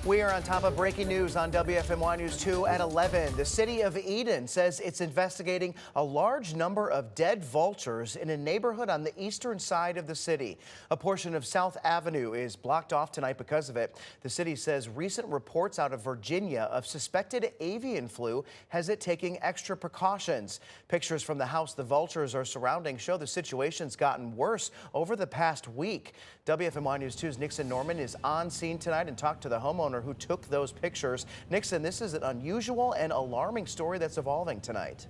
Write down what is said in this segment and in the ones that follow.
We are on top of breaking news on WFMY News 2 at 11. The city of Eden says it's investigating a large number of dead vultures in a neighborhood on the eastern side of the city. A portion of South Avenue is blocked off tonight because of it. The city says recent reports out of Virginia of suspected avian flu has it taking extra precautions. Pictures from the house the vultures are surrounding show the situation's gotten worse over the past week. WFMY News 2's Nixon Norman is on scene tonight and talked to the homeowner who took those pictures. Nixon, this is an unusual and alarming story that's evolving tonight.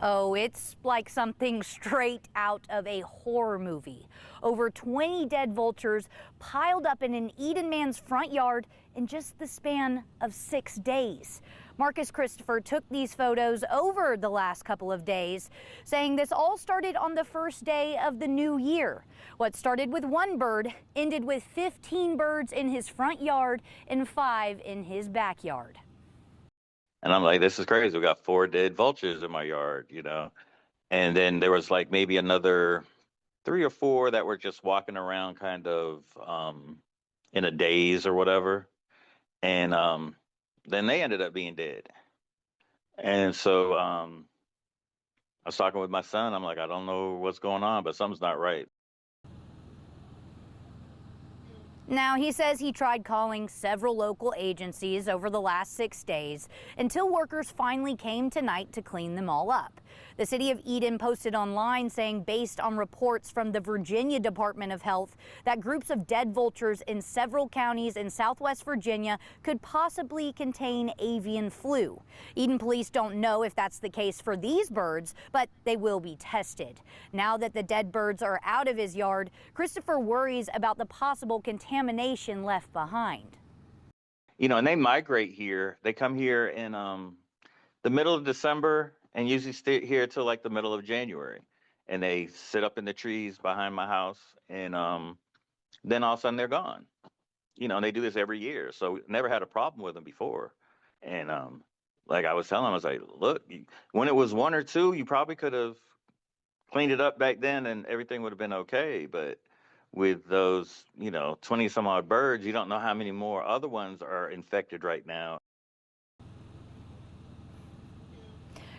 Oh, it's like something straight out of a horror movie. Over 20 dead vultures piled up in an Eden man's front yard in just the span of 6 days. Marcus Christopher took these photos over the last couple of days, saying this all started on the first day of the new year. What started with one bird ended with 15 birds in his front yard and 5 in his backyard. And I'm like, this is crazy. We got 4 dead vultures in my yard, And then there was like maybe another 3 or 4 that were just walking around kind of in a daze or whatever. And then they ended up being dead. And so I was talking with my son. I'm like, I don't know what's going on, but something's not right. Now, he says he tried calling several local agencies over the last 6 days until workers finally came tonight to clean them all up. The city of Eden posted online saying, based on reports from the Virginia Department of Health, that groups of dead vultures in several counties in southwest Virginia could possibly contain avian flu. Eden police don't know if that's the case for these birds, but they will be tested. Now that the dead birds are out of his yard, Christopher worries about the possible contamination left behind. And they migrate here. They come here in the middle of December and usually stay here till like the middle of January. And they sit up in the trees behind my house, and then all of a sudden they're gone. And they do this every year. So never had a problem with them before. And like I was telling them, I was like, look, when it was 1 or 2, you probably could have cleaned it up back then and everything would have been okay. But with those, 20 some odd birds, you don't know how many more other ones are infected right now.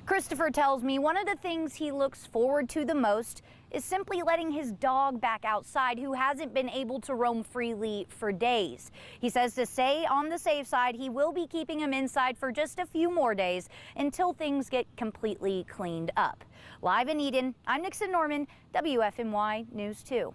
Christopher tells me one of the things he looks forward to the most is simply letting his dog back outside, who hasn't been able to roam freely for days. He says to stay on the safe side, he will be keeping him inside for just a few more days until things get completely cleaned up. Live in Eden, I'm Nixon Norman, WFMY News 2.